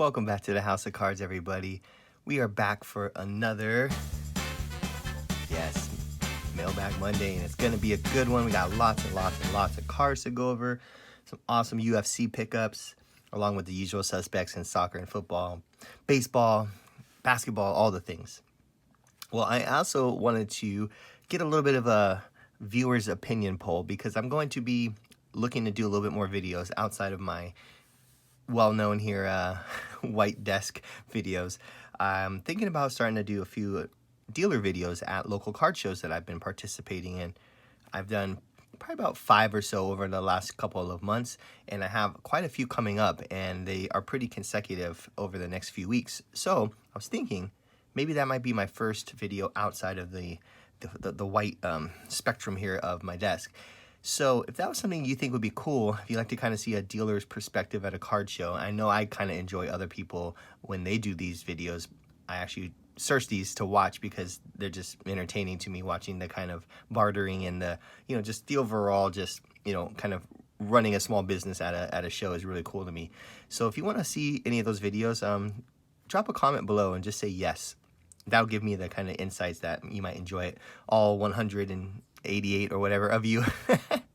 Welcome back to the House of Cards, everybody. We are back for another, Mailbag Monday, and it's going to be a good one. We got lots and lots and lots of cards to go over, some awesome UFC pickups, along with the usual suspects in soccer and football, baseball, basketball, all the things. Well, I also wanted to get a little bit of a viewer's opinion poll because I'm going to be looking to do a little bit more videos outside of my well-known here white desk videos. I'm thinking about starting to do a few dealer videos at local card shows that I've been participating in. I've done probably about 5 or so over the last couple of months, and I have quite a few coming up, and they are pretty consecutive over the next few weeks. So I was thinking maybe that might be my first video outside of the white spectrum here of my desk. So if that was something you think would be cool, if you like to kind of see a dealer's perspective at a card show, I know I kind of enjoy other people when they do these videos. I actually search these to watch because they're just entertaining to me, watching the kind of bartering and the, just the overall kind of running a small business at a show is really cool to me. So if you want to see any of those videos, drop a comment below and just say yes. That'll give me the kind of insights that you might enjoy it, all 188 or whatever of you.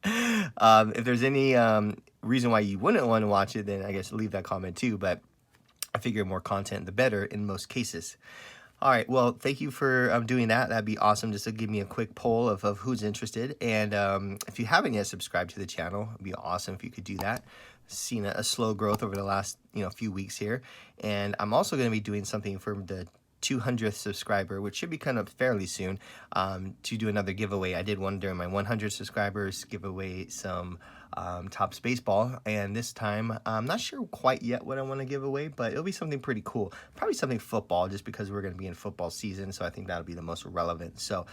If there's any reason why you wouldn't want to watch it, then I guess leave that comment too. But I figure more content, the better in most cases. All right, well, thank you for doing that. That'd be awesome just to give me a quick poll of who's interested. And if you haven't yet subscribed to the channel, it'd be awesome if you could do that. Seen a slow growth over the last few weeks here. And I'm also going to be doing something for the 200th subscriber, which should be kind of fairly soon, to do another giveaway. I did one during my 100 subscribers, give away some Topps baseball, and this time I'm not sure quite yet what I want to give away, but it'll be something pretty cool, probably something football, just because we're going to be in football season, so I think that'll be the most relevant. So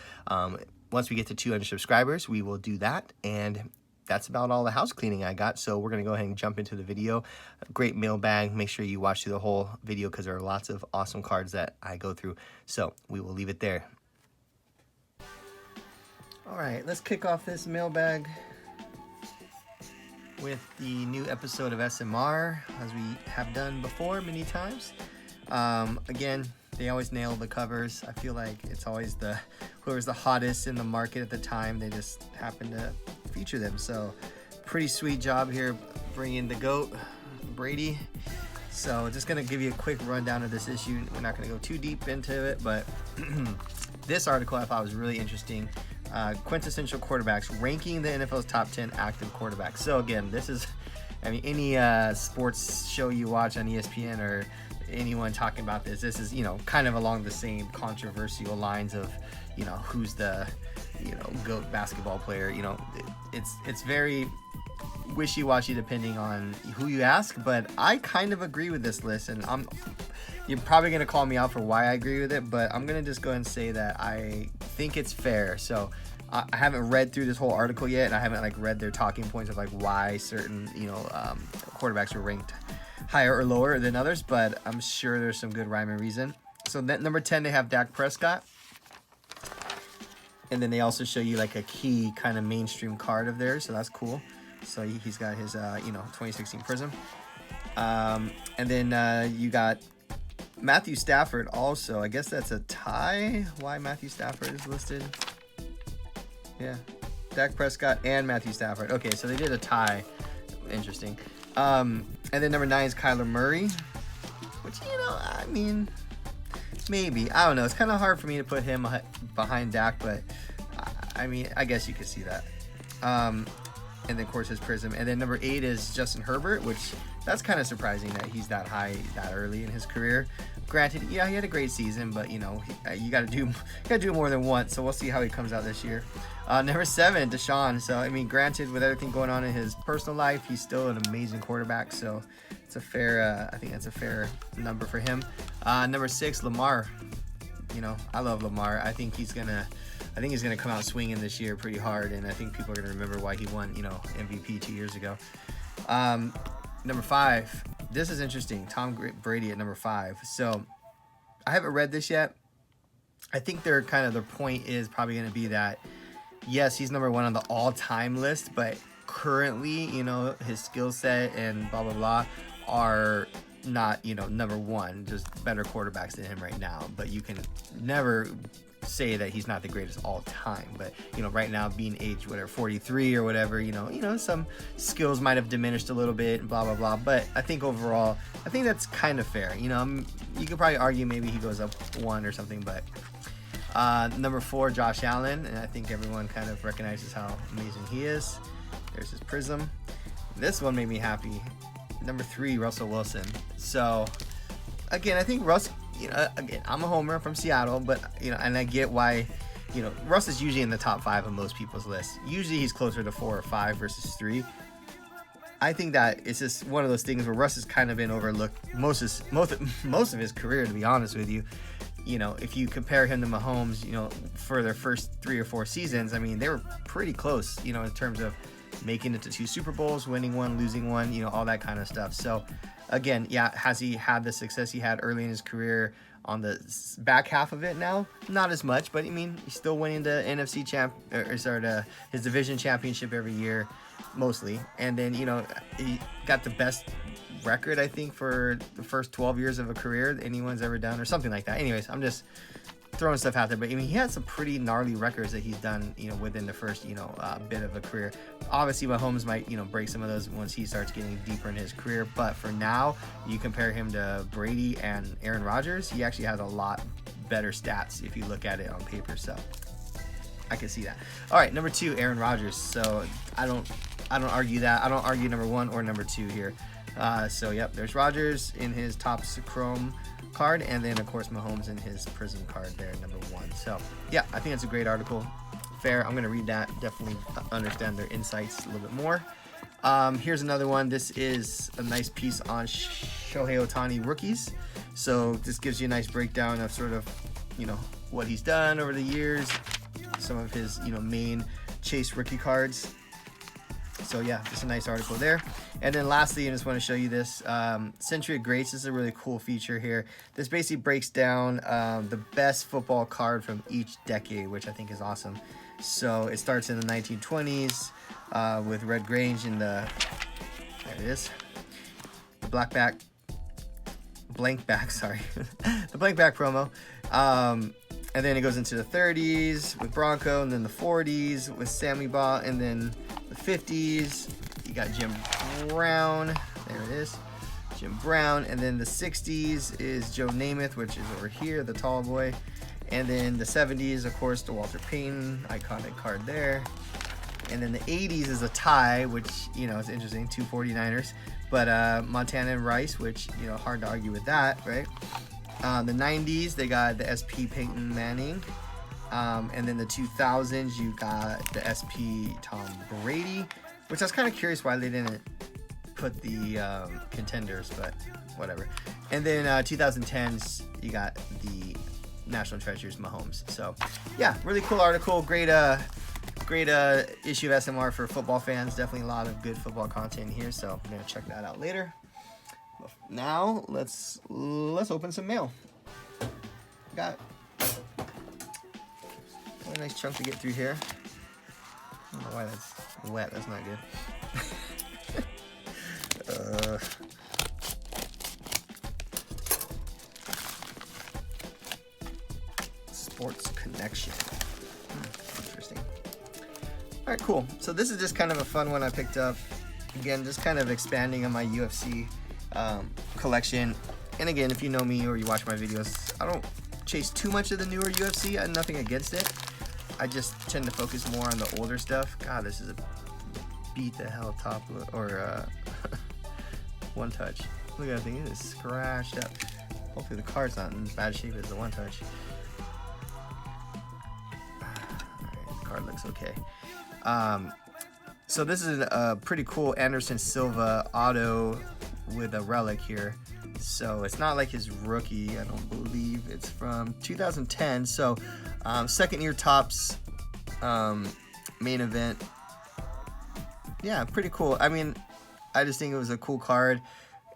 once we get to 200 subscribers, we will do that, and that's about all the house cleaning I got. So we're going to go ahead and jump into the video. Great mailbag. Make sure you watch through the whole video because there are lots of awesome cards that I go through. So we will leave it there. All right, let's kick off this mailbag with the new episode of SMR, as we have done before many times. Again, they always nail the covers. I feel like it's always whoever's the hottest in the market at the time, they just happen to feature them. So pretty sweet job here bringing the GOAT, Brady. So just going to give you a quick rundown of this issue. We're not going to go too deep into it, but this article I thought was really interesting. Quintessential quarterbacks, ranking the NFL's top 10 active quarterbacks. So again, this is, any sports show you watch on ESPN or anyone talking about this is, kind of along the same controversial lines of, who's the, GOAT basketball player. It's very wishy-washy depending on who you ask, but I kind of agree with this list, and you're probably going to call me out for why I agree with it, but I'm going to just go ahead and say that I think it's fair. So I haven't read through this whole article yet, and I haven't read their talking points of why certain quarterbacks are ranked higher or lower than others, but I'm sure there's some good rhyme and reason. So that number 10, they have Dak Prescott. And then they also show you a key kind of mainstream card of theirs, so that's cool. So he's got his 2016 Prism. And then you got Matthew Stafford also. I guess that's a tie. Why Matthew Stafford is listed? Yeah, Dak Prescott and Matthew Stafford. Okay, so they did a tie. Interesting. And then number 9 is Kyler Murray, which, maybe. I don't know. It's kind of hard for me to put him behind Dak, but I guess you could see that. And then, of course, his Prism. And then number 8 is Justin Herbert, which that's kind of surprising that he's that high that early in his career. Granted, yeah, he had a great season, but, you got to do more than once. So we'll see how he comes out this year. Number 7, Deshaun. So, granted, with everything going on in his personal life, he's still an amazing quarterback. So it's a fair, I think that's a fair number for him. Number 6, Lamar. I love Lamar. I think he's gonna come out swinging this year pretty hard, and I think people are gonna remember why he won, MVP 2 years ago. Number 5, this is interesting. Tom Brady at number 5. So I haven't read this yet. I think their point is probably gonna be that yes, he's number 1 on the all-time list, but currently, his skill set and blah blah blah are not, you know, number one, just better quarterbacks than him right now. But you can never say that he's not the greatest all time. But, you know, right now being age, whatever, 43 or whatever, you know, some skills might have diminished a little bit, blah, blah, blah. But I think overall, I think that's kind of fair. You know, you could probably argue maybe he goes up one or something, but number 4, Josh Allen. And I think everyone kind of recognizes how amazing he is. There's his prism. This one made me happy. Number 3, Russell Wilson. So, again, I think Russ, you know, again, I'm a homer from Seattle, but, you know, and I get why, you know, Russ is usually in the top 5 of most people's lists. Usually he's closer to 4 or 5 versus 3. I think that it's just one of those things where Russ has kind of been overlooked most of his career, to be honest with you. You know, if you compare him to Mahomes, you know, for their first 3 or 4 seasons, I mean, they were pretty close, you know, in terms of making it to 2 Super Bowls, winning one, losing one, you know, all that kind of stuff. So, again, yeah, has he had the success he had early in his career on the back half of it now? Not as much, but I mean, he's still winning the NFC his division championship every year, mostly. And then, you know, he got the best record, I think, for the first 12 years of a career that anyone's ever done, or something like that. Anyways, I'm just throwing stuff out there, but I mean, he had some pretty gnarly records that he's done, you know, within the first, you know, bit of a career. Obviously, Mahomes might, you know, break some of those once he starts getting deeper in his career, but for now, you compare him to Brady and Aaron Rodgers, he actually has a lot better stats if you look at it on paper, so I can see that. All right, number 2, Aaron Rodgers. So I don't argue that. I don't argue number 1 or number 2 here. So yep, there's Rodgers in his Topps Chrome card, and then of course Mahomes in his Prism card there, number 1. So yeah, I think it's a great article. Fair. I'm gonna read that. Definitely understand their insights a little bit more. Here's another one. This is a nice piece on Shohei Ohtani rookies. So this gives you a nice breakdown of sort of, you know, what he's done over the years, some of his, you know, main Chase rookie cards. So yeah, just a nice article there. And then lastly, I just want to show you this Century of Greats. This is a really cool feature here. This basically breaks down the best football card from each decade, which I think is awesome. So it starts in the 1920s with Red Grange in the, there it is, the blank back, sorry, the blank back promo. And then it goes into the 30s with Bronco, and then the 40s with Sammy Baugh, and then the 50s, you got Jim Brown. There it is, Jim Brown. And then the 60s is Joe Namath, which is over here, the tall boy. And then the 70s, of course, the Walter Payton iconic card there. And then the 80s is a tie, which, you know, is interesting, 2 49ers. But Montana and Rice, which, you know, hard to argue with that, right? The 90s, they got the SP Peyton Manning. And then the 2000s, you got the SP Tom Brady, which I was kind of curious why they didn't put the contenders, but whatever. And then 2010s, you got the National Treasures Mahomes. So yeah, really cool article. Great issue of SMR for football fans. Definitely a lot of good football content here, so I'm gonna check that out later. But now let's open some mail. Got a nice chunk to get through here. I don't know why that's wet. That's not good. Sports Connection. Interesting. All right, cool. So this is just kind of a fun one I picked up. Again, just kind of expanding on my UFC collection. And again, if you know me or you watch my videos, I don't chase too much of the newer UFC. I have nothing against it. I just tend to focus more on the older stuff. God, this is a beat the hell top or one touch. Look at that thing, it is scratched up. Hopefully the card's not in as bad shape as the one touch. Alright, the card looks okay. So this is a pretty cool Anderson Silva auto with a relic here. So it's not like his rookie, I don't believe. It's from 2010. So second year Topps main event. Yeah, pretty cool. I mean, I just think it was a cool card.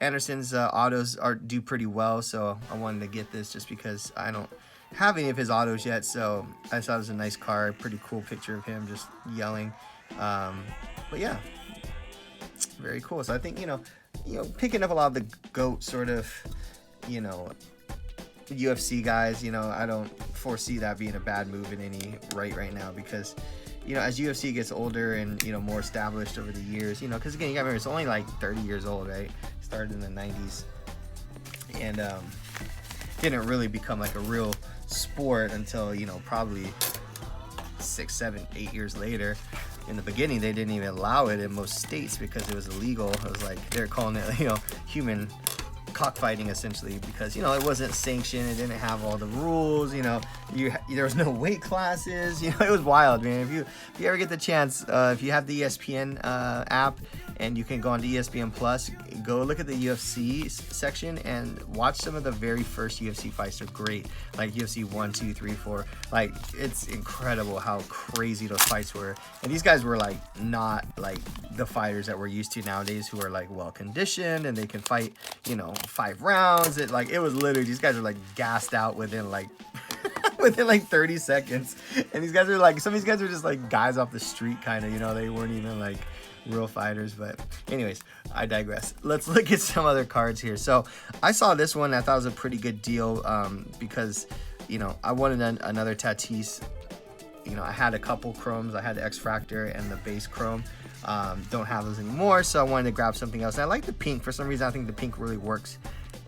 Anderson's autos do pretty well, so I wanted to get this just because I don't have any of his autos yet. So I thought it was a nice card. Pretty cool picture of him just yelling. But yeah, very cool. So I think, you know, you know, picking up a lot of the GOAT sort of, you know, UFC guys. You know, I don't foresee that being a bad move in any right now, because, you know, as UFC gets older and, you know, more established over the years, you know, because again, you gotta remember, it's only like 30 years old, right? Started in the 90s, and didn't really become like a real sport until, you know, probably 6, 7, 8 years later. In the beginning, they didn't even allow it in most states because it was illegal. It was like, they're calling it, you know, human cockfighting, essentially, because, you know, it wasn't sanctioned. It didn't have all the rules. You know, there was no weight classes. You know, it was wild, man. If you ever get the chance, if you have the ESPN app and you can go on to ESPN Plus, go look at the UFC section and watch some of the very first UFC fights. They're great, like UFC 1, 2, 3, 4. Like, it's incredible how crazy those fights were. And these guys were like not like the fighters that we're used to nowadays, who are like well conditioned and they can fight, you know, 5 rounds. It was literally, these guys are like gassed out within like within like 30 seconds. And these guys are like, some of these guys are just like guys off the street, kind of, you know, they weren't even like real fighters. But anyways, I digress. Let's look at some other cards here. So I saw this one. I thought it was a pretty good deal, because, you know, I wanted another Tatis. You know, I had a couple chromes. I had the X-Fractor and the base chrome. Don't have those anymore, so I wanted to grab something else. And I like the pink. For some reason, I think the pink really works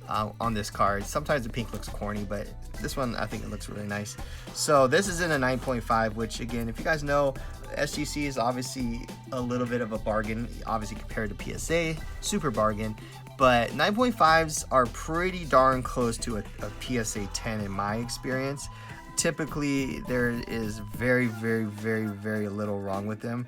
on this card. Sometimes the pink looks corny, but this one, I think it looks really nice. So this is in a 9.5, which, again, if you guys know, SGC is obviously a little bit of a bargain, obviously compared to PSA, super bargain. But 9.5s are pretty darn close to a PSA 10 in my experience. Typically, there is very, very, very, very little wrong with them.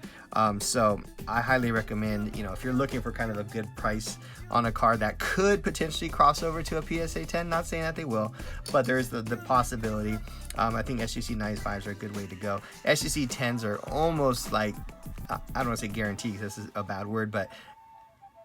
So I highly recommend, you know, if you're looking for kind of a good price on a card that could potentially cross over to a PSA 10, not saying that they will, but there's the possibility. I think SGC 95s are a good way to go. SGC 10s are almost like, I don't want to say guaranteed because this is a bad word, but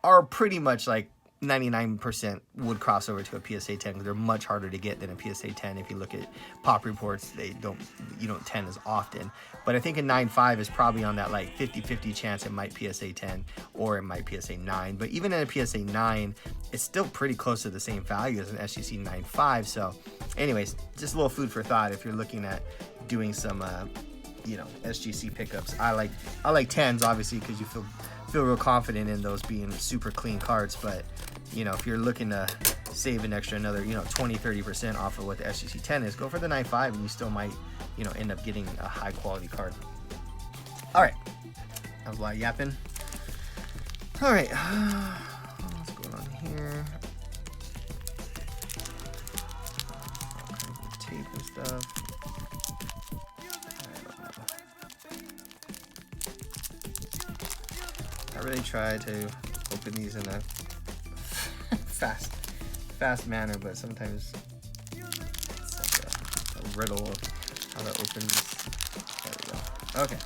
are pretty much like 99% would cross over to a PSA 10, because they're much harder to get than a PSA 10. If you look at pop reports, you don't 10 as often. But I think a 9.5 is probably on that like 50-50 chance it might PSA 10 or it might PSA 9. But even in a PSA 9, it's still pretty close to the same value as an SGC 9.5. So anyways, just a little food for thought if you're looking at doing some you know, SGC pickups. I like 10s, obviously, because you feel real confident in those being super clean cards. But, you know, if you're looking to save an extra another, you know, 20-30% off of what the SGC 10 is, go for the 9.5 and you still might, you know, end up getting a high quality card. All right, that was a lot of yapping. All right, what's going on here? All kinds of tape and stuff. I really try to open these in a fast manner, but sometimes it's like a riddle of how to open these. There we go. Okay.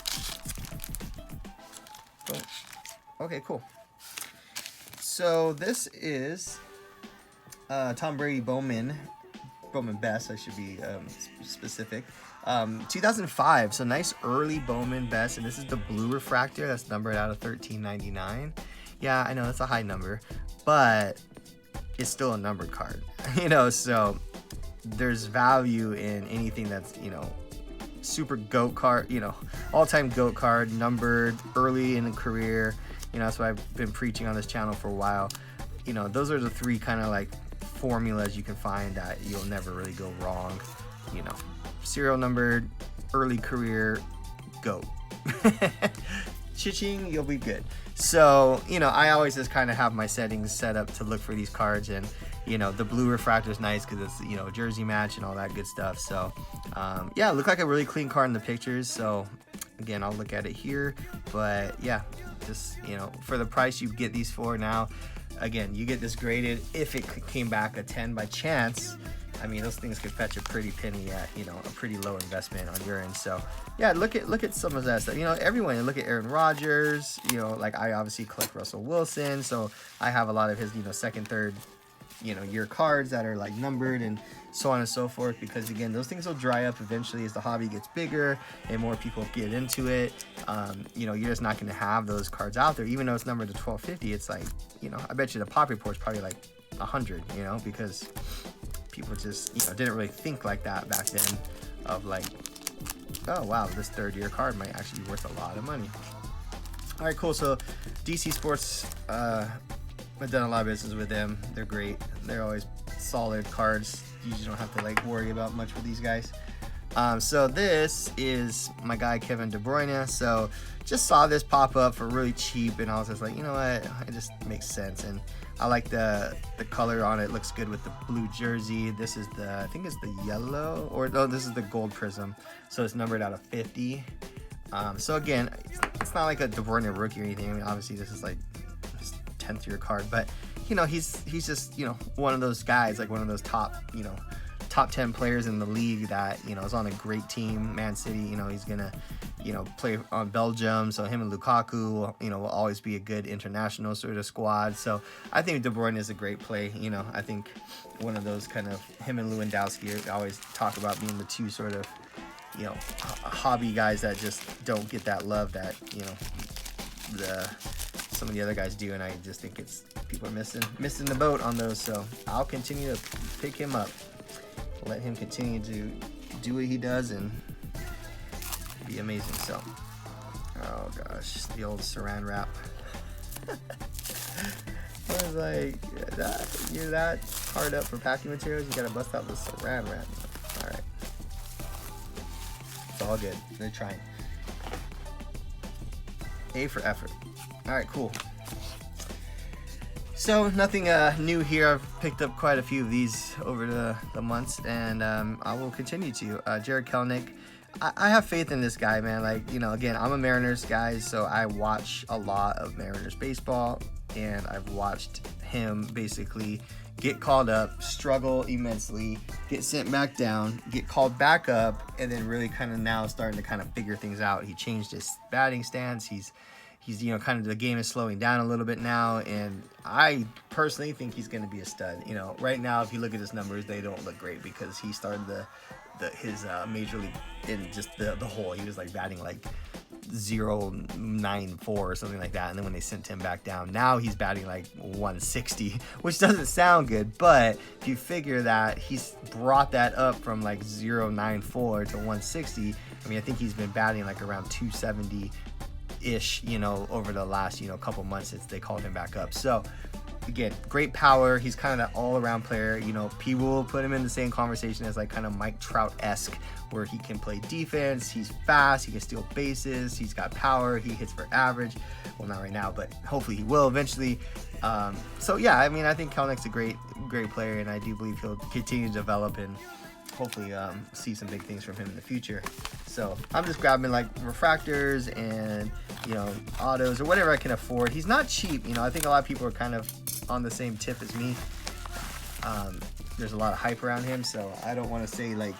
Boom. Okay, cool. So this is Tom Brady Bowman Best, I should be specific. 2005, so nice early Bowman Best, and this is the blue refractor that's numbered out of 1399. Yeah, I know that's a high number, but it's still a numbered card, you know, so there's value in anything that's, you know, super GOAT card, you know, all-time GOAT card, numbered early in the career. You know, that's what I've been preaching on this channel for a while. You know, those are the three kind of like formulas you can find that you'll never really go wrong. You know, serial numbered, early career, GOAT. Cha-ching, you'll be good. So, you know, I always just kind of have my settings set up to look for these cards, and, you know, the blue refractor is nice because it's, you know, jersey match and all that good stuff. So, yeah, it looked like a really clean card in the pictures. So, again, I'll look at it here. But, yeah, just, you know, for the price you get these for now, again, you get this graded. If it came back a 10 by chance, I mean, those things could fetch a pretty penny at, you know, a pretty low investment on your end. So, yeah, look at some of that stuff. You know, everyone, look at Aaron Rodgers. You know, like I obviously collect Russell Wilson, so I have a lot of his, you know, second, third, your cards that are like numbered and so on and so forth, because again, those things will dry up eventually as the hobby gets bigger and more people get into it. You're just not going to have those cards out there, even though it's numbered to 1250. It's like, I bet you the pop report is probably like 100, because people just, didn't really think like that back then of like, oh wow, this third year card might actually be worth a lot of money. All right, cool. So DC Sports, I've done a lot of business with them. They're great. They're always solid cards. You usually don't have to like worry about much with these guys. So this is my guy Kevin De Bruyne. So just saw this pop up for really cheap, and I was just like, you know what, it just makes sense. And I like the color on it. Looks good with the blue jersey. This is I think it's the yellow, or no, this is the gold prism. So it's numbered out of 50. So again, it's not like a De Bruyne rookie or anything. I mean, obviously this is like his 10th year card, but he's just one of those guys, like one of those top 10 players in the league that is on a great team, Man City. He's gonna play on Belgium, so him and Lukaku will always be a good international sort of squad. So I think De Bruyne is a great play. I think one of those kind of, him and Lewandowski always talk about being the two sort of hobby guys that just don't get that love that some of the other guys do, and I just think it's people are missing the boat on those. So I'll continue to pick him up, let him continue to do what he does and be amazing. So, oh gosh, the old saran wrap. I was like, you're that hard up for packing materials, you gotta bust out the saran wrap. All right, it's all good. They're trying. A for effort. All right, cool. So nothing new here. I've picked up quite a few of these over the months, and I will continue to. Jared Kelenic, I have faith in this guy, man. Like, again, I'm a Mariners guy, so I watch a lot of Mariners baseball, and I've watched him basically get called up, struggle immensely, get sent back down, get called back up, and then really kind of now starting to kind of figure things out. He changed his batting stance. He's kind of, the game is slowing down a little bit now, and I personally think he's going to be a stud. Right now, if you look at his numbers, they don't look great because he started his major league in just the hole. He was like batting like 0.94 or something like that, and then when they sent him back down, now he's batting like 160, which doesn't sound good, but if you figure that he's brought that up from like 0.94 to 160, I mean, I think he's been batting like around 270 ish, over the last, couple months since they called him back up. So again, great power. He's kind of that all-around player. People will put him in the same conversation as like kind of Mike Trout-esque, where he can play defense, he's fast, he can steal bases, he's got power, he hits for average. Well, not right now, but hopefully he will eventually. So yeah, I mean, I think Kelenic's a great player, and I do believe he'll continue to develop and hopefully see some big things from him in the future. So I'm just grabbing like refractors and autos or whatever I can afford. He's not cheap. I think a lot of people are kind of on the same tip as me. There's a lot of hype around him, so I don't want to say like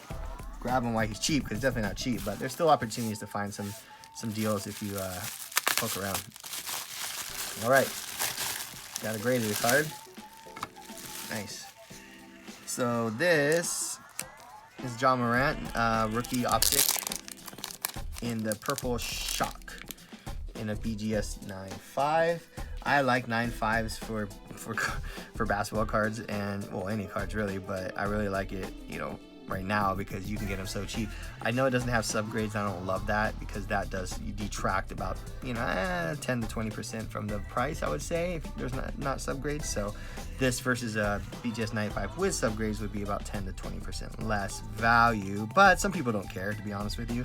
grab him while he's cheap, because it's definitely not cheap, but there's still opportunities to find some deals if you poke around. All right, got a graded card. Nice. So this is John Morant, rookie optic in the purple shock in a BGS 9.5. I like 9.5s for basketball cards, and well, any cards really, but I really like it, right now, because you can get them so cheap. I know it doesn't have subgrades. I don't love that, because that does detract about 10 to 20% from the price, I would say, if there's not subgrades. So this versus a BGS 9.5 with subgrades would be about 10 to 20% less value, but some people don't care, to be honest with you.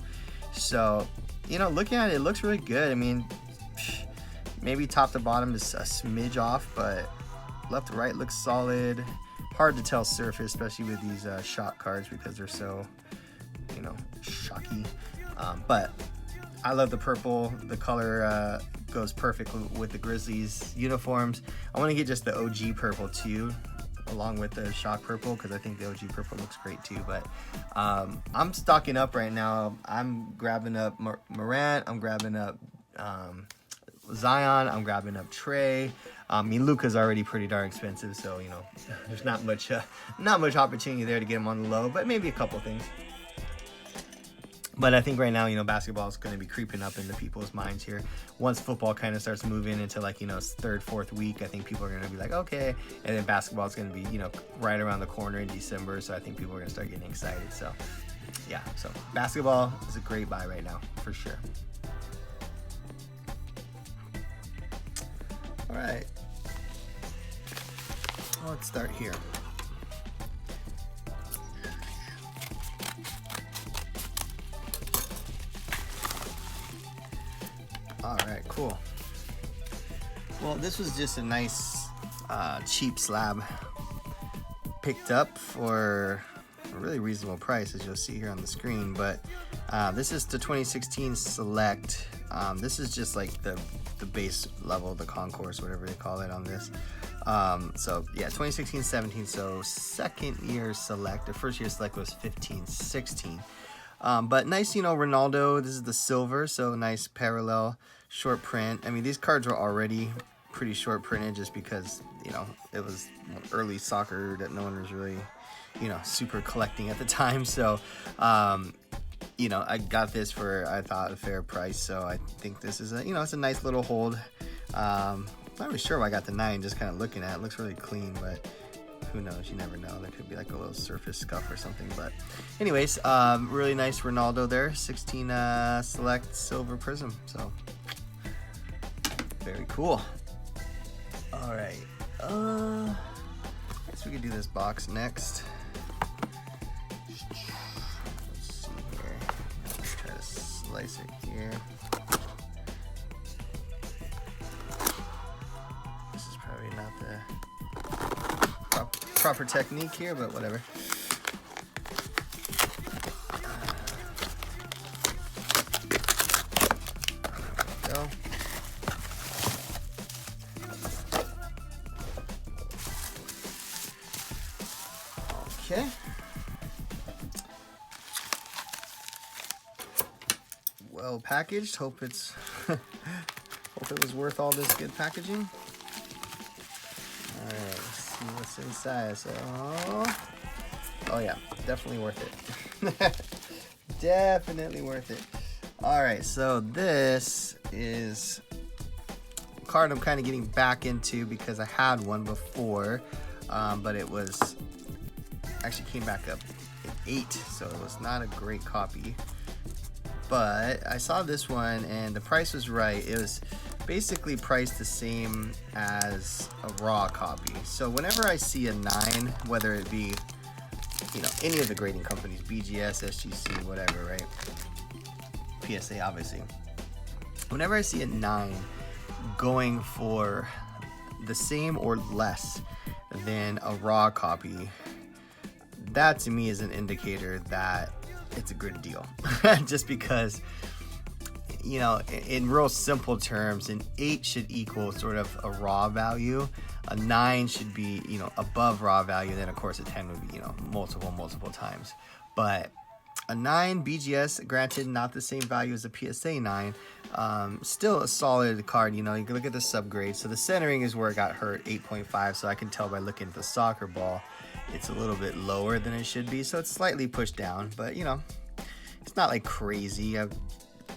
So looking at it, it looks really good. I mean, maybe top to bottom is a smidge off, but left to right looks solid. Hard to tell surface, especially with these shock cards, because they're so, shocky. But I love the purple. The color goes perfect with the Grizzlies uniforms. I want to get just the OG purple too, along with the shock purple, because I think the OG purple looks great too. But I'm stocking up right now. I'm grabbing up Morant. I'm grabbing up Zion, I'm grabbing up Trey. I mean, Luka's already pretty darn expensive, so, you know, there's not much opportunity there to get him on the low, but maybe a couple things. But I think right now, you know, basketball is going to be creeping up into people's minds here. Once football kind of starts moving into, like, you know, third, fourth week, I think people are going to be like, okay. And then basketball is going to be, you know, right around the corner in December. So I think people are going to start getting excited. So, yeah. So basketball is a great buy right now, for sure. All right. Let's start here. All right, cool. Well, this was just a nice cheap slab picked up for a really reasonable price, as you'll see here on the screen. But this is the 2016 Select. This is just like the base level, the concourse, whatever they call it on this. So yeah, 2016-17, so second year Select. The first year Select was 15-16. But nice, you know, Ronaldo. This is the silver, so nice parallel short print. I mean, these cards were already pretty short printed just because, you know, it was early soccer that no one was really, you know, super collecting at the time. So, you know, I got this for, I thought, a fair price. So I think this is a, you know, it's a nice little hold. Not really sure why I got the 9, just kind of looking at it. It looks really clean, but who knows? You never know. There could be like a little surface scuff or something. But anyways, really nice Ronaldo there. 16 Select Silver Prism. So very cool. All right. I guess we could do this box next. Let's see here. Let's try to slice it here. This is probably not the proper technique here, but whatever. There we go. Okay. Well packaged. Hope it's hope it was worth all this good packaging. All right, let's see what's inside. So, oh yeah, definitely worth it. Definitely worth it. All right, so this is a card I'm kind of getting back into because I had one before, but it was actually came back up at 8, so it was not a great copy. But I saw this one and the price was right. It was basically priced the same as a raw copy. So whenever I see a 9, whether it be, you know, any of the grading companies, BGS, SGC, whatever, right? PSA, obviously. Whenever I see a 9 going for the same or less than a raw copy, that to me is an indicator that it's a good deal. Just because, you know, in real simple terms, an 8 should equal sort of a raw value. A 9 should be, you know, above raw value. Then of course a 10 would be, you know, multiple times. But a 9 BGS, granted not the same value as a PSA 9, still a solid card. You know, you can look at the subgrade. So the centering is where it got hurt, 8.5. So I can tell by looking at the soccer ball, it's a little bit lower than it should be. So it's slightly pushed down, but you know, it's not like crazy. I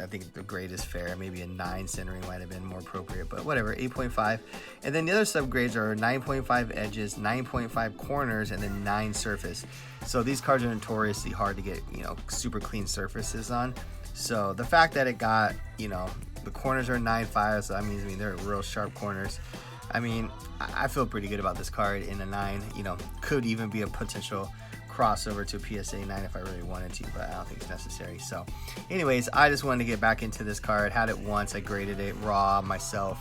think the grade is fair. Maybe a 9 centering might have been more appropriate, but whatever, 8.5. And then the other subgrades are 9.5 edges, 9.5 corners, and then 9 surface. So these cards are notoriously hard to get, you know, super clean surfaces on. So the fact that it got, you know, the corners are 9.5, so that means, I mean, they're real sharp corners. I mean, I feel pretty good about this card in a 9. You know, could even be a potential crossover to a PSA 9 if I really wanted to, but I don't think it's necessary. So anyways, I just wanted to get back into this card. Had it once, I graded it raw myself,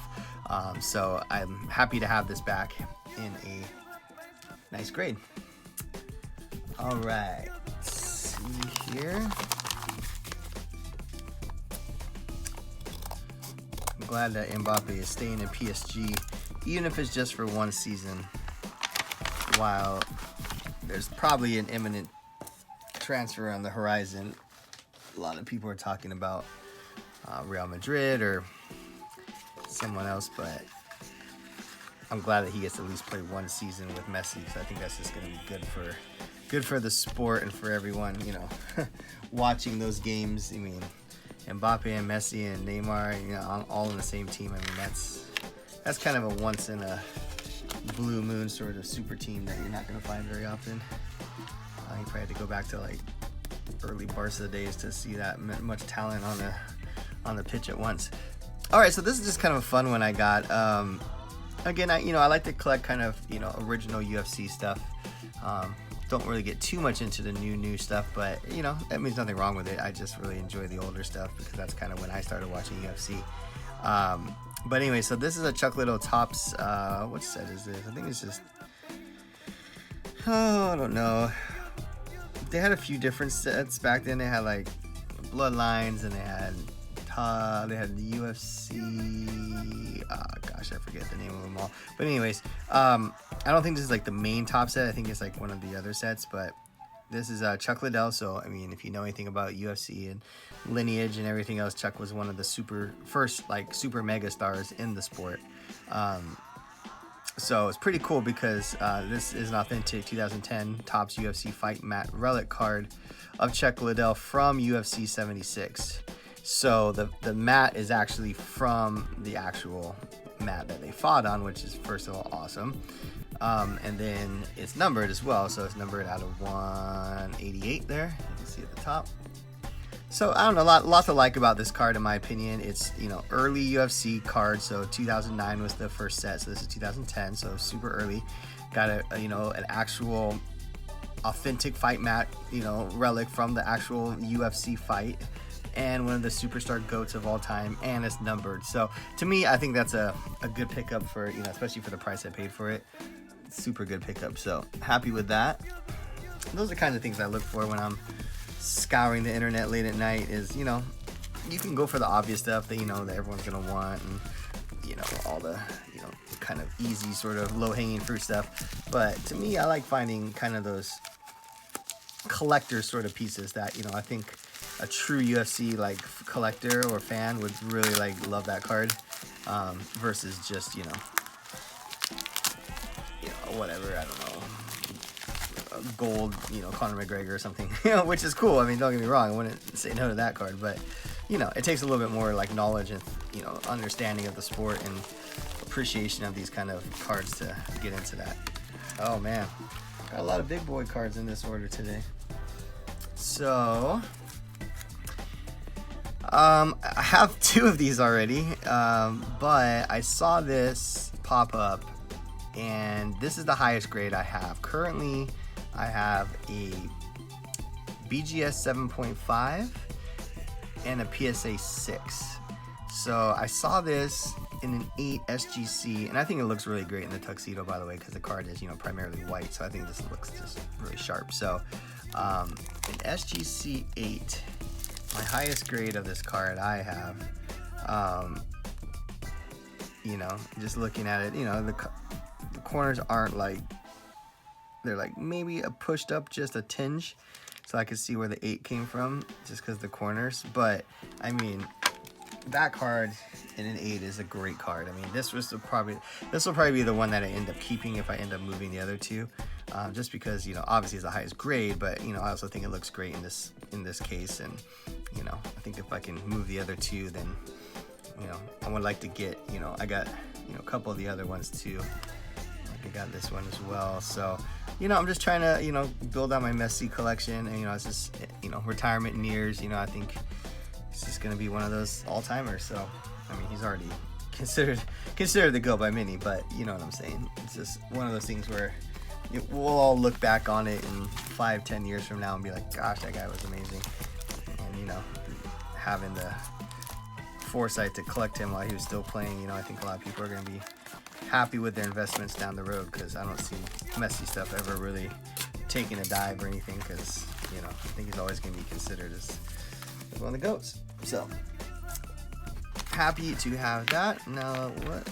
so I'm happy to have this back in a nice grade. All right, let's see here. I'm glad that Mbappe is staying in PSG, even if it's just for one season, while there's probably an imminent transfer on the horizon. A lot of people are talking about Real Madrid or someone else, but I'm glad that he gets to at least play one season with Messi, because I think that's just going to be good for the sport and for everyone, you know, watching those games. I mean, Mbappe and Messi and Neymar, you know, all in the same team. I mean, that's kind of a once in a blue moon sort of super team that you're not going to find very often. You probably had to go back to like early Barca days to see that much talent on the pitch at once. All right, so this is just kind of a fun one I got. Again, I like to collect kind of, you know, original UFC stuff. Don't really get too much into the new stuff, but, you know, that means nothing wrong with it. I just really enjoy the older stuff because that's kind of when I started watching UFC. But anyway, so this is a Chuck Liddell Topps. What set is this? I think it's just, I don't know. They had a few different sets back then. They had like Bloodlines, and they had the UFC. Gosh, I forget the name of them all. But anyways, I don't think this is like the main top set. I think it's like one of the other sets. But this is Chuck Liddell. So I mean, if you know anything about UFC and lineage and everything else, Chuck was one of the first super mega stars in the sport. So it's pretty cool because this is an authentic 2010 Topps UFC Fight Mat Relic card of Chuck Liddell from UFC 76. So the mat is actually from the actual mat that they fought on, which is, first of all, awesome. And then it's numbered as well. So it's numbered out of 188 there. You can see at the top. So I don't know, lots to like about this card in my opinion. It's, you know, early UFC card. So 2009 was the first set. So this is 2010. So super early. Got an actual authentic fight mat, you know, relic from the actual UFC fight, and one of the superstar GOATs of all time, and it's numbered. So to me, I think that's a good pickup for, you know, especially for the price I paid for it. Super good pickup. So happy with that. Those are kind of things I look for when I'm scouring the internet late at night. Is, you know, you can go for the obvious stuff that, you know, that everyone's gonna want, and, you know, all the, you know, kind of easy sort of low-hanging fruit stuff. But to me, I like finding kind of those collector sort of pieces that, you know, I think a true UFC like collector or fan would really like love that card, versus just, you know, whatever, I don't know, gold, you know, Conor McGregor or something, you know, which is cool. I mean, don't get me wrong, I wouldn't say no to that card, but, you know, it takes a little bit more like knowledge and, you know, understanding of the sport and appreciation of these kind of cards to get into that. Oh man, got a lot of big boy cards in this order today. So I have two of these already, but I saw this pop up, and this is the highest grade I have. Currently, I have a BGS 7.5 and a PSA 6. So I saw this in an 8 SGC, and I think it looks really great in the tuxedo, by the way, because the card is, you know, primarily white. So I think this looks just really sharp. So an SGC 8, my highest grade of this card I have. You know, just looking at it, you know, the corners aren't like, they're like maybe a pushed up just a tinge, so I could see where the 8 came from just because the corners. But I mean, that card in an 8 is a great card. I mean, this will probably be the one that I end up keeping if I end up moving the other two, just because, you know, obviously it's the highest grade, but, you know, I also think it looks great in this case. And, you know, I think if I can move the other two, then, you know, I would like to get, you know, I got, you know, a couple of the other ones too. Like I got this one as well. So, you know, I'm just trying to, you know, build out my Messi collection, and, you know, it's just, you know, retirement nears. You know, I think it's just gonna be one of those all-timers. So, I mean, he's already considered the GOAT by many, but you know what I'm saying. It's just one of those things where we'll all look back on it in 5-10 years from now and be like, gosh, that guy was amazing. And, you know, having the foresight to collect him while he was still playing, you know, I think a lot of people are going to be happy with their investments down the road, because I don't see Messi stuff ever really taking a dive or anything, because, you know, I think he's always going to be considered as one of the GOATs. So happy to have that. Now, what?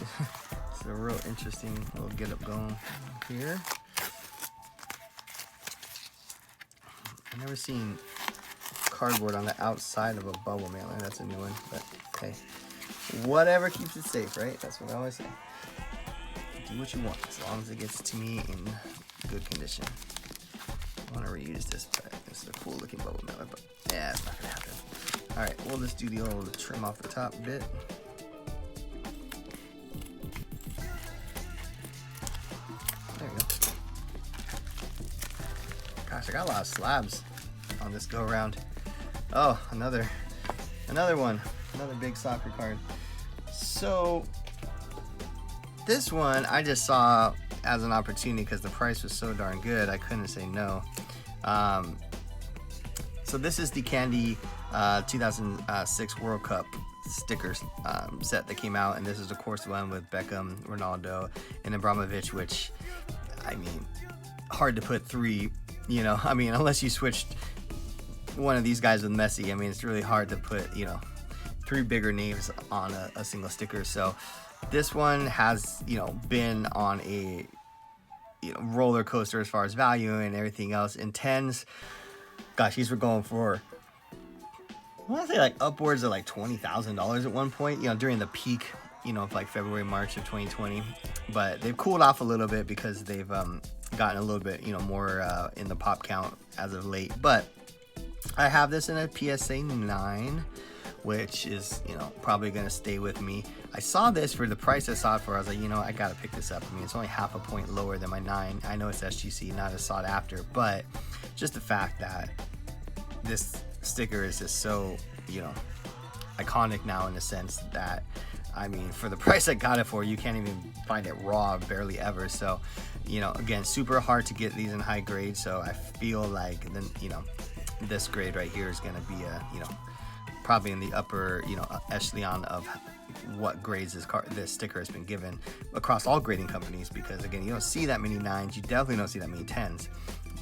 It's a real interesting little get up going here. I've never seen cardboard on the outside of a bubble mailer. That's a new one, but hey. Whatever keeps it safe, right? That's what I always say. Do what you want, as long as it gets to me in good condition. I want to reuse this, but this is a cool looking bubble mailer, but yeah, it's not going to happen. All right, we'll just do the old trim off the top bit. There we go. Gosh, I got a lot of slabs on this go around. Oh, another one, another big soccer card. So this one I just saw as an opportunity because the price was so darn good. I couldn't say no. So this is the Candy 2006 World Cup stickers set that came out, and this is of course the one with Beckham, Ronaldo, and Abramovich, which, I mean, hard to put three, you know, I mean, unless you switched one of these guys with Messi, I mean, it's really hard to put, you know, three bigger names on a single sticker. So this one has, you know, been on a, you know, roller coaster as far as value and everything else. In tens, gosh, these were going for, I want to say like upwards of like $20,000 at one point, you know, during the peak, you know, of like February, March of 2020. But they've cooled off a little bit because they've gotten a little bit, you know, more in the pop count as of late. But I have this in a PSA 9, which is, you know, probably going to stay with me. I saw this for the price I saw it for. I was like, you know, I got to pick this up. I mean, it's only half a point lower than my 9. I know it's SGC, not as sought after, but just the fact that this sticker is just so, you know, iconic now in the sense that, I mean, for the price I got it for, you can't even find it raw, barely ever. So, you know, again, super hard to get these in high grade. So I feel like, then, you know, this grade right here is going to be a, you know, probably in the upper, you know, echelon of what grades this sticker has been given across all grading companies, because again, you don't see that many 9s, you definitely don't see that many 10s,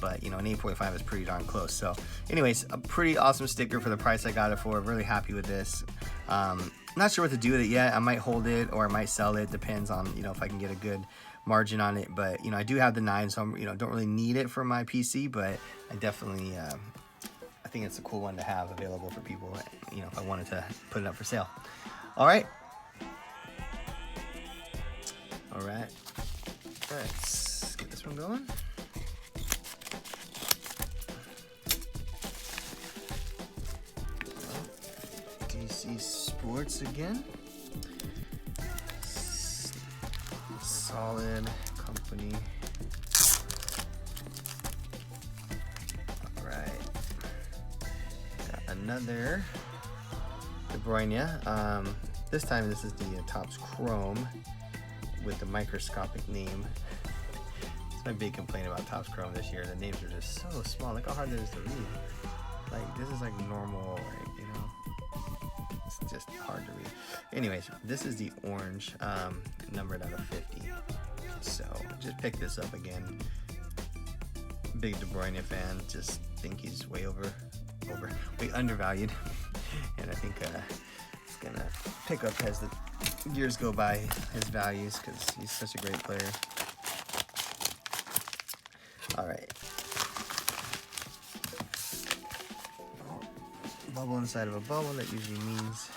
but you know, an 8.5 is pretty darn close. So anyways, a pretty awesome sticker for the price I got it for. Really happy with this. Not sure what to do with it yet. I might hold it or I might sell it, depends on, you know, if I can get a good margin on it. But you know, I do have the 9, so I'm, you know, don't really need it for my PC, but I definitely I think it's a cool one to have available for people, you know, if I wanted to put it up for sale. All right. Let's get this one going. DC Sports again. Solid company. All right. Got another Bruyne. This time this is the Topps Chrome with the microscopic name. That's my big complaint about Topps Chrome this year. The names are just so small. Look how hard that is to read. Like, this is like normal, like, you know, it's just hard to read. Anyways, this is the orange, numbered out of 50. So just pick this up again. Big De Bruyne fan. Just think he's way undervalued, and I think it's gonna pick up as the years go by, his values, because he's such a great player. All right. Bubble inside of a bubble, that usually means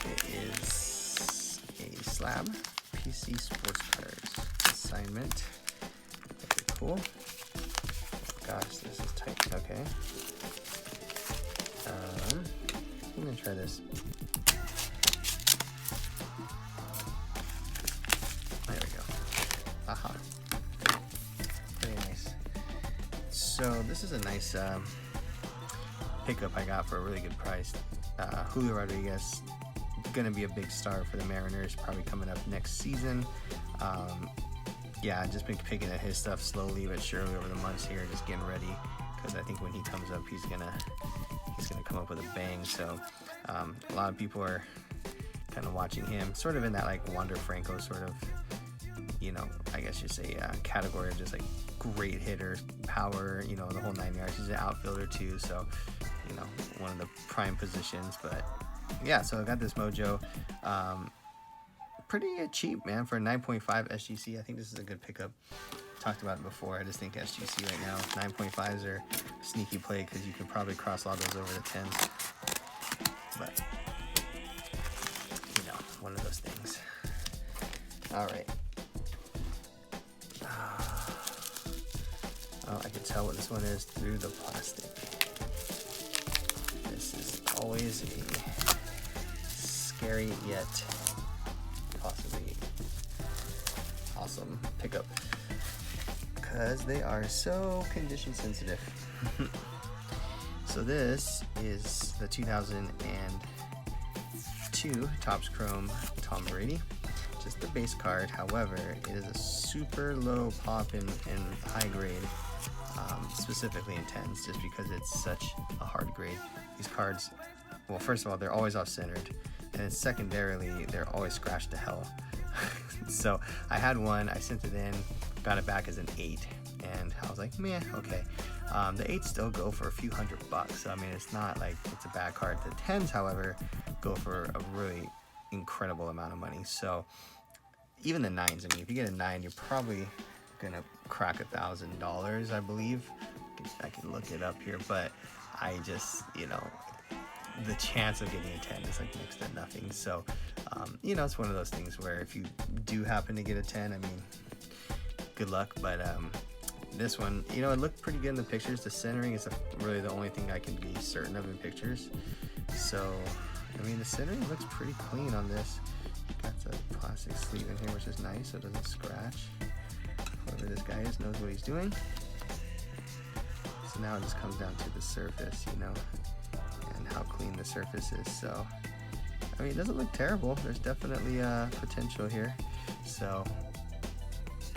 it is a slab. PC Sports Cards assignment. Okay, cool. Gosh, this is tight. Okay. I'm gonna try this. There we go. Aha. Very nice. So this is a nice pickup I got for a really good price. Julio Rodriguez, gonna be a big star for the Mariners, probably coming up next season. Yeah, I've just been picking at his stuff slowly but surely over the months here, just getting ready, because I think when he comes up, he's gonna come up with a bang. So a lot of people are kind of watching him, sort of in that like Wander Franco sort of, you know, I guess you say category of just like great hitter, power, you know, the whole 9 yards. He's an outfielder too, so you know, one of the prime positions. But yeah, so I got this Mojo. Pretty cheap, man, for a 9.5 SGC. I think this is a good pickup. Talked about it before. I just think SGC right now, 9.5s are a sneaky play because you can probably cross all those over the 10s. But one of those things. All right. Oh, I can tell what this one is through the plastic. This is always a scary yet possibly awesome pickup because they are so condition sensitive. So this is the 2002 Topps Chrome Tom Brady. Just the base card. However, it is a super low pop in high grade, specifically in 10s, just because it's such a hard grade. These cards, well, first of all, they're always off-centered, and then secondarily, they're always scratched to hell. So I had one, I sent it in, got it back as an 8, and I was like, man, okay. The 8s still go for a few $100, so I mean, it's not like it's a bad card. The 10s, however, go for a really incredible amount of money. So even the 9s, I mean, if you get a 9, you're probably gonna crack $1,000, I believe. I can look it up here, but I just, you know, the chance of getting a 10 is like next to nothing. So, you know, it's one of those things where if you do happen to get a 10, I mean, good luck. But this one, you know, it looked pretty good in the pictures. The centering is really the only thing I can be certain of in pictures. So, I mean, the centering looks pretty clean on this. Got the plastic sleeve in here, which is nice, so it doesn't scratch. Whoever this guy is knows what he's doing. So now it just comes down to the surface, you know, and how clean the surface is. So, I mean, it doesn't look terrible. There's definitely potential here. So,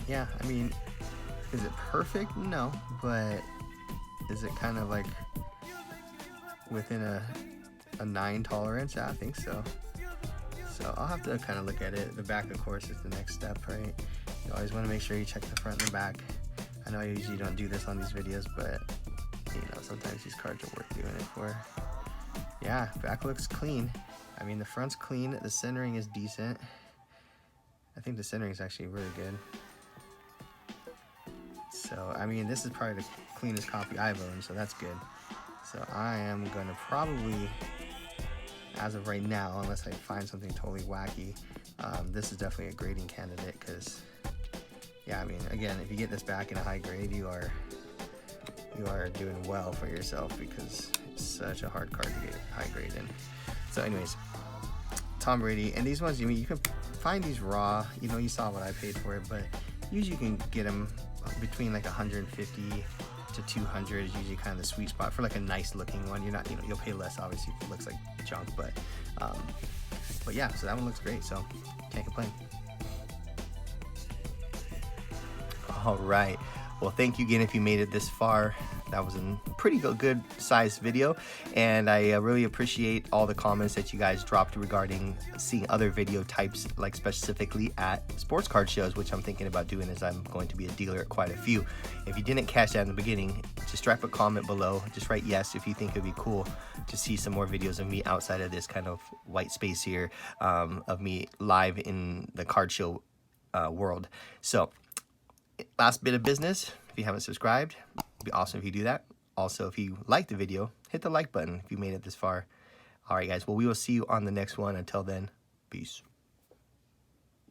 yeah, I mean, is it perfect? No, but is it kind of like within a 9 tolerance? Yeah, I think so. So I'll have to kind of look at it. The back, of course, is the next step, right? You always want to make sure you check the front and the back. I know I usually don't do this on these videos, but you know, sometimes these cards are worth doing it for. Yeah, back looks clean. I mean, the front's clean. The centering is decent. I think the centering is actually really good. So, I mean, this is probably the cleanest copy I've owned, so that's good. So I am going to probably, as of right now, unless I find something totally wacky, this is definitely a grading candidate because, yeah, I mean, again, if you get this back in a high grade, you are doing well for yourself because it's such a hard card to get high grade in. So anyways, Tom Brady, and these ones, I mean, you can find these raw, you know, you saw what I paid for it, but usually you can get them between like 150 to 200 is usually kind of the sweet spot for like a nice looking one. You're not, you know, you'll pay less obviously if it looks like junk, but yeah, so that one looks great, so can't complain. All right, well, thank you again if you made it this far. That was a pretty good sized video, and I really appreciate all the comments that you guys dropped regarding seeing other video types, like specifically at sports card shows, which I'm thinking about doing as I'm going to be a dealer at quite a few. If you didn't catch that in the beginning, just drop a comment below. Just write yes if you think it'd be cool to see some more videos of me outside of this kind of white space here, of me live in the card show world. So last bit of business, if you haven't subscribed, it'd be awesome if you do that. Also, if you liked the video, hit the like button if you made it this far. All right, guys, well, we will see you on the next one. Until then, peace.